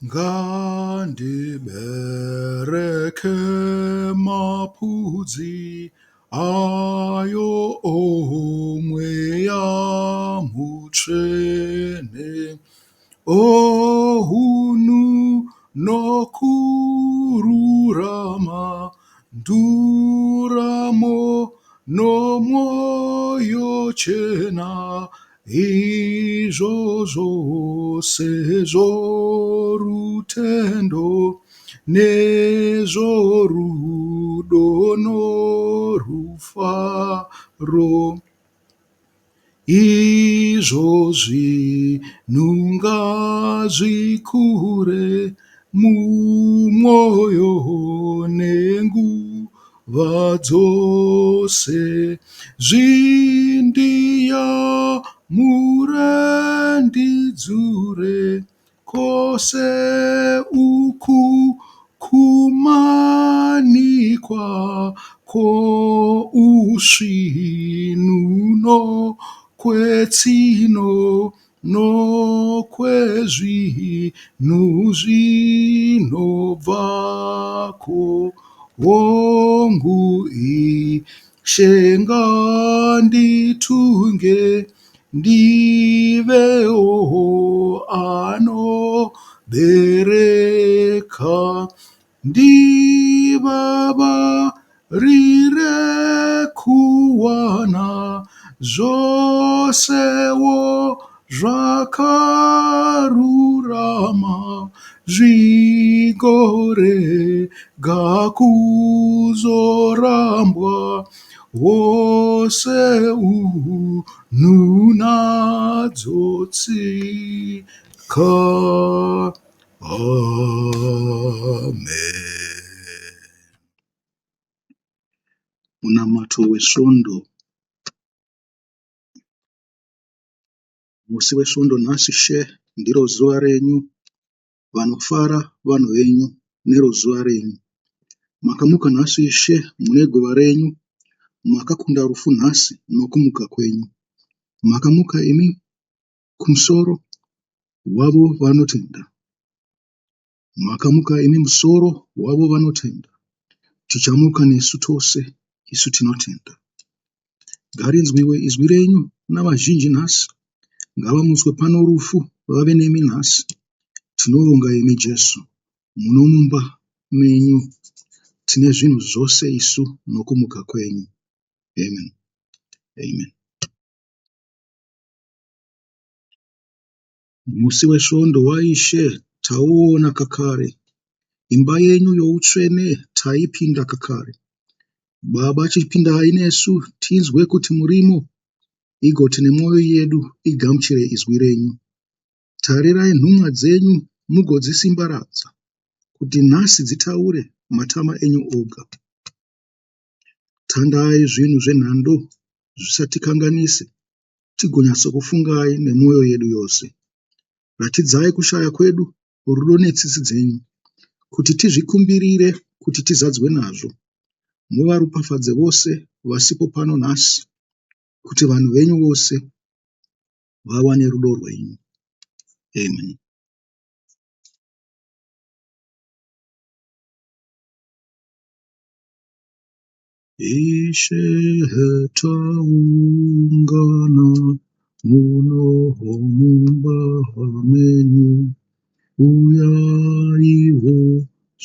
Ngandibereke mapudzi ayo omweya mutsvene, ohunu nokururama, nduramo nomwoyo chena, izvozvo sezvorutendo nezvorudo norufaro. Izvozvi ngazvikure mumwoyo nenguva dzose, zvindiyamure ndidzure kwose uku kumanikwa kwousvinuno kwetsino nokwezvinhu zvinobvako, hongu Ishe nganditunge ndivewo anobereka, ndivavarire kuwana zvosewo zvakarurama, zvigorega kuzorambwa wose ununadzotsika. Amen. Munamato wesvondo. Musi wesvondo nhasi she ndiro zuva renyu, vanofara vanhu venyu nero zuva renyu. Makamuka nhasi Ishe mune guva renyu, makakunda rufu nhasi nokumuka kwenyu. Makamuka imi kumusoro wavo vanotenda, makamuka imi musoro wavo vanotenda. Tichamuka nesu tose, isu tinotenda. Ngarinzwiwe izwi renyu navazhinji nhasi, ngavamutswe pano rufu vave nemi nhasi. Tinovonga imi Jesu, muno mumba menyu tine zvinhu zvose isu nokumuka kwenyu. Amen. Amen. Musi wesvondo waIshe tauona kakare, imba yenyu youtsvene taipinda kakare. Baba, chipindai nesu tinzwe kuti murimo, igoti nemwoyo yedu igamuchire izwi renyu. Tarirai nhumwa dzenyu mugodzisimbaradza, kuti nhasi dzitaure matama enyu oga. Tandai zvinhu zvenhando zvisatikanganise, tigonyatsokufungai nemwoyo yedu yose. Ratidzai kushaya kwedu, rudo netsitsi dzenyu, kuti tizvikumbirire kuti tizadzwe nazvo. Muvaropafadze vose vasipo pano nhasi, kuti vanhu venyu vose vawane rudo rwenyu. Amen. Ishe taungana muno mumba menyu, uyaiwo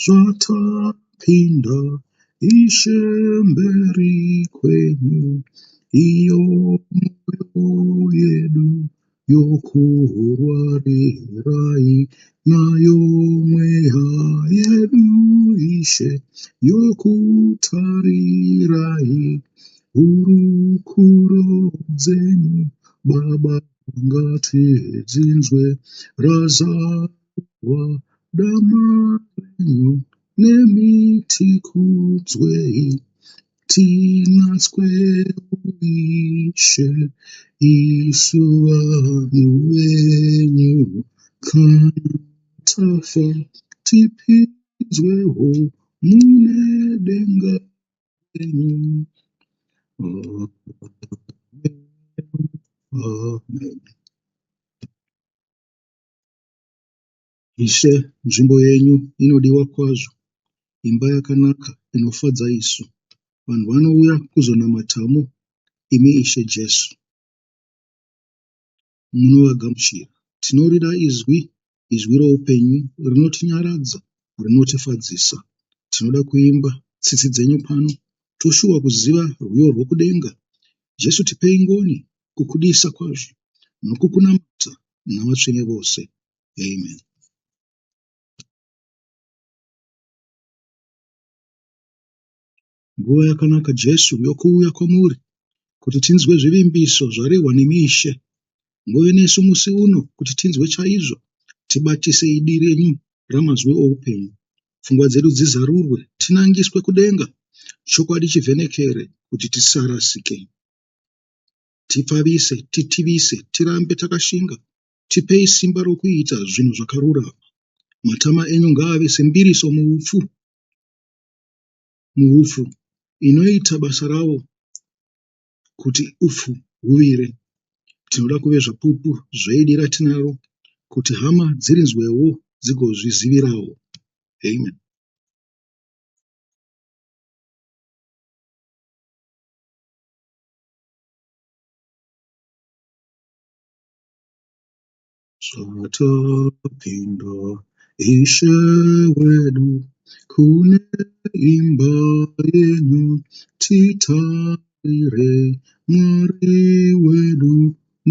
zvatapinda Ishe mberi kwenyu, iyo mwoyo yedu yokurwarirai, nayo mweya yedu Ishe yokutarirai. Hurukuro dzenyu Baba ngatidzinzwe, razarwa dama renyu nemiti kudzwei. Tinatswe Ishe, isu vanhu venyu, kana tafa tipinzwewo mune denga renyu. Amen. Ishe, nzvimbo yenyu inodiwa kwazvo, imba yakanaka inofadza isu. Vanhu vanouya kuzonamatamo imi Ishe Jesu. Munovagamuchira. Tinorida izwi roupenyu rinotinyaradza, rinotifadzisa. Tinoda kuimba tsitsi dzenyu pano, toshuva kuziva rwiyo rwokudenga. Jesu, tipei ngoni kukudisa kwazvo nokukunamata navatsvene vose. Amen. Nguva yakanaka Jesu yokuuya kwamuri kuti tinzwe zvivimbiso zvarehwa nemi Ishe. Nguve nesu musi uno kuti tinzwe chaizvo, tibatise idi renyu ramazwi oupenyu. Pfungwa dzedu dzizarurwe, tinangiswe kudenga, chokwadi chivhenekere kuti tisarasike. Tipfavise, titivise, tirambe takashinga. Tipei simba rokuita zvinhu zvakarurama. Matama enyu ngaave sembiriso muupfu inoita basa ravo kuti upfu huvire. Tinoda kuve zvapupu zveidi ratinaro, kuti hama dzirinzwewo dzigozvizivirawo. Amen. Zvatapinda Ishe wedu kune imba yenyu, titarire Mwari wedu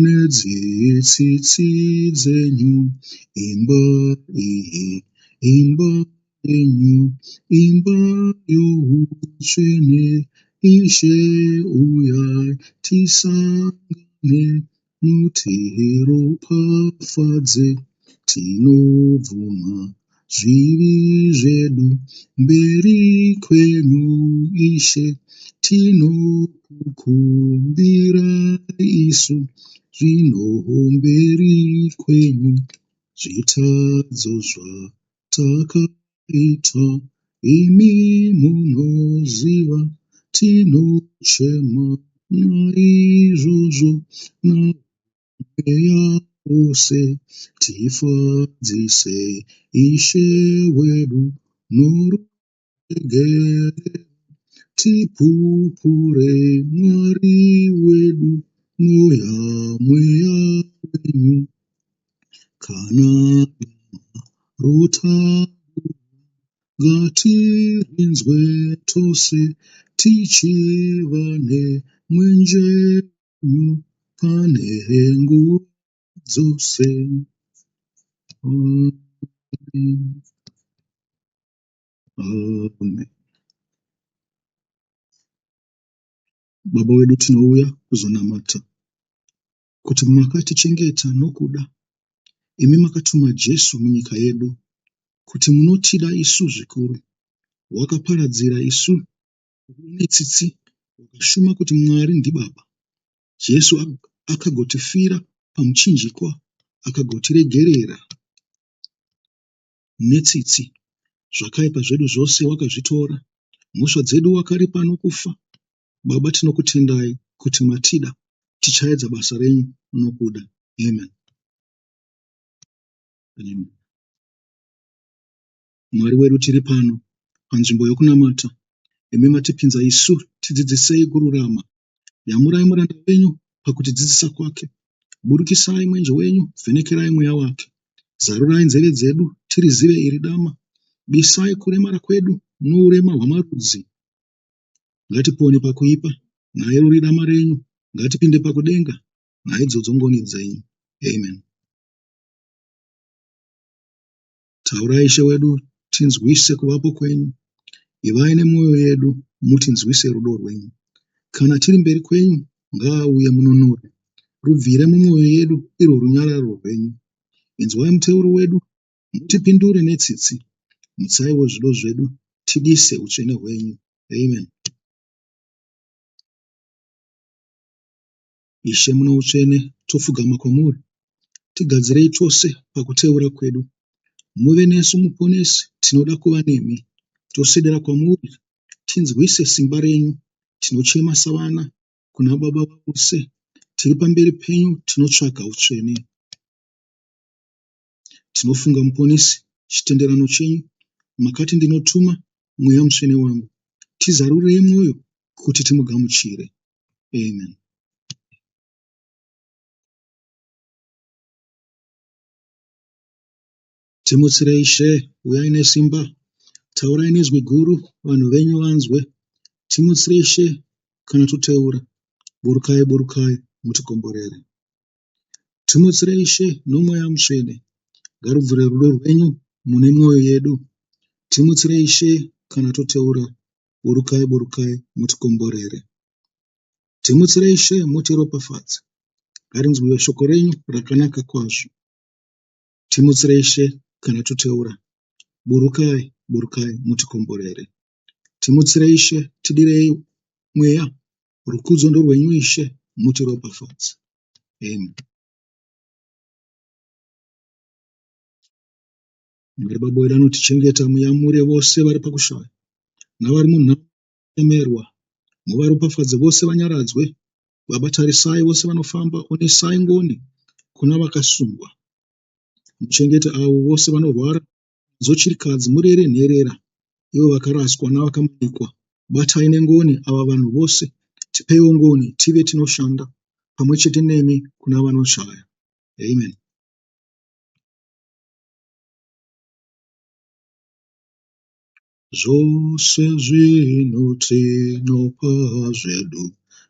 nedzitsitsi dzenyu. Imba iyi, imba yenyu, imba youtsvene. Ishe uyai tisangane, mutiropafadze. Tinobvuma zvivi zvedu mberi kwenyu Ishe, tinokukumbira isu zvinoho mberi kwenyu. Zvitadzo zvatakaita imi munoziva, tinochema naizvozvo namweya wose. Tifadzise Ishe wedu noruregerero, tipupure Mwari wedu noyamweya wenyu. Kana rotaura, ngatirinzwe tose, tichiva nemwenjenyu pane nguva dzose. Amen. Amen. Baba wedu, tinouya kuzonamata kuti makatichengeta nokuda. Imi makatuma Jesu munyika yedu kuti munotida isu zvikuru. Wakaparadzira isu netsitsi, wakashuma kuti Mwari ndibaba. Jesu akagotifira pamuchinjikwa, akagotiregerera netsitsi. Zvakaipa zvedu zvose wakazvitora, mhosva dzedu wakaripa nokufa. Baba, tinokutendai kuti matida, tichaedza basa renyu nokuda. Amen. Amen. Mwari wedu, tiri pano panzvimbo yokunamata. Imi matipinza isu, tidzidzisei kururama. Yamurai muranda wenyu pakutidzidzisa kwake. Burukisai mwenje wenyu, vhenekerai mweya wake. Zarurai nzeve dzedu, tirizive iri dama. Bisai kuremara kwedu nourema hwamarudzi. Ngatipone pakuipa, naye ruri dama renyu. Ngatipinde pakudenga, naidzodzo ngoni dzenyu. Amen. Taurai Ishe wedu, tinzwise kuvapo kwenyu. Ivai nemwoyo yedu, mutinzwise rudo rwenyu. Kana tiri mberi kwenyu, ngaauye munonore. Rubvire mumwoyo yedu irwo runyararo rwenyu. Inzwai muteuro wedu, mutipindure netsitsi. Mutsaiwo zvido zvedu, tidise utsvene hwenyu. Amen. Ishe muno utsvene, topfugama kwamuri. Tigadzirei chose pakuteura kwedu. Muve nesu muponesi, tinoda kuva nemi. Tosedera kwamuri, tinzwise simba renyu. Tinochema savana kuna baba vose. Tiri pamberi penyu, tinotsvaga utsvene. Tinofunga muponesi chitenderano chenyu, makati ndinotuma mweya mutsvene wangu. Tizarurei mwoyo kuti timugamuchire. Amen. Timutsirei She, uyai nesimba, taurai nezwi guru, vanhu venyu vanzwe. Timutsirei She kana toteura, burukai burukai mutikomborere. Timutsirei She nomweya mutsvene, ngarubvure rudo rwenyu mune mwoyo yedu. Timutsirei She kana toteura, burukai burukai mutikomborere. Timutsirei She mutiropafadze, ngarinzwiwe shoko renyu rakanaka kwazvo. Timutsirei She kana toteura, burukai burukai mutikomborere. Timutsirei She, tidirei mweya, rukudzo ndorwenyu Ishe, mutiropafadze. Amen. Mwari Baba wedu anotichengeta, muyamure vose vari pakushaya navari munhaemerwa, muvaropafadze vose vanyaradzwe. Baba, tarisai vose vanofamba, onesai ngoni kuna vakasungwa. Muchengete avo vose vanorwara, zochirikadzi murere nherera, ivo vakaraswa navakamanikwa. Batai nengoni ava vanhu vose, tipeiwo ngoni tive tinoshanda pamwe chete nemi kuna vanoshaya. Amen. Zvose zvino tinopa zvedu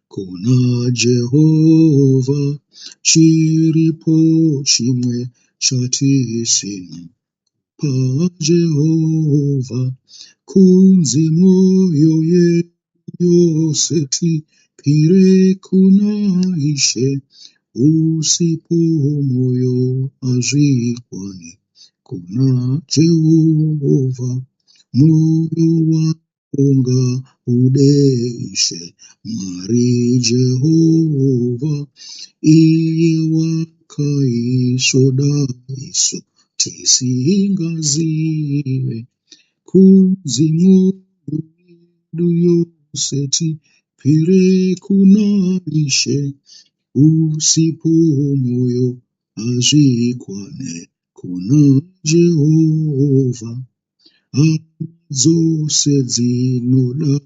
kuna Jehovha, chiripo chimwe chatisina paJehovha, kunzi mwoyo yedu yose tipire kuna Ishe, usipo mwoyo hazvikwani kuna Jehovha. Mwoyo wako ngaude Ishe, Mwari Jehovha, iye wakaisvoda isu tisingazive. Kunzi mwoyo yedu yose tipire kuna Ishe, usipo mwoyo hazvikwane kuna Jehovha. Hama dzose dzinoda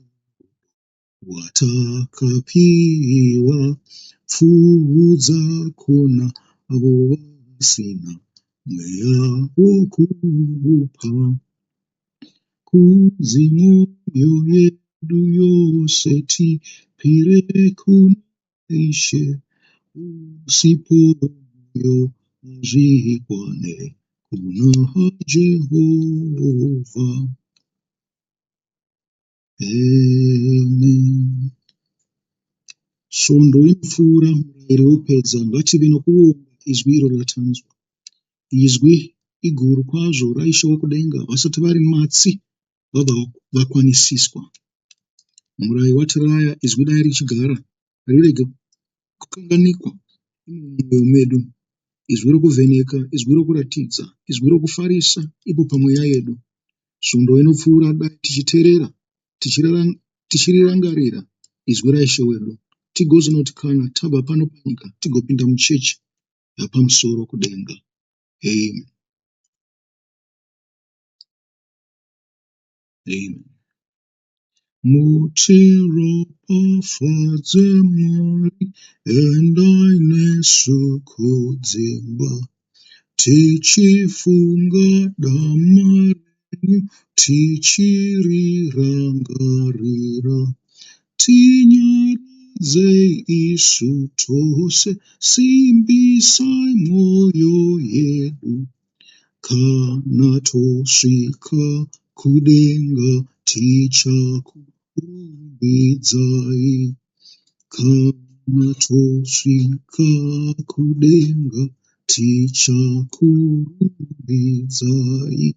watakapiwa, pfuudza kuna avo vasina mweya wokupa. Kunzi mwoyo yedu yose tipire kuna Ishe, usipo mwoyo hazvikwane kuna Jehovha. Amen. Svondo inopfuura, murayiro wopedza, ngative nokuonga izwi iro ratanzwa. Izwi iguru kwazvo raIshe wokudenga, vasati vari matsi vabva vakwanisiswa. Murayi watiraya izwi dai richigara, rirege kukanganikwa mumwoyo medu. Izwi rokuvheneka, izwi rokuratidza, izwi rokufarisa ipo pamweya yedu. Svondo inopfuura dai tichiteerera, tichirirangarira izwi raIshe wedu, tigozonoti kana tabva pano panyika tigopinda muchechi yapamusoro kudenga. Amen. Amen. Mutiropafadze Mwari, endai nesu kudzimba, tichifunga dama renyu, tichirirangarira. Tinyaradzei isu tose, simbisai mwoyo yedu. Kana tosvika kudenga tichakurumbidzai. Kana tosvika kudenga tichakurumbidzai.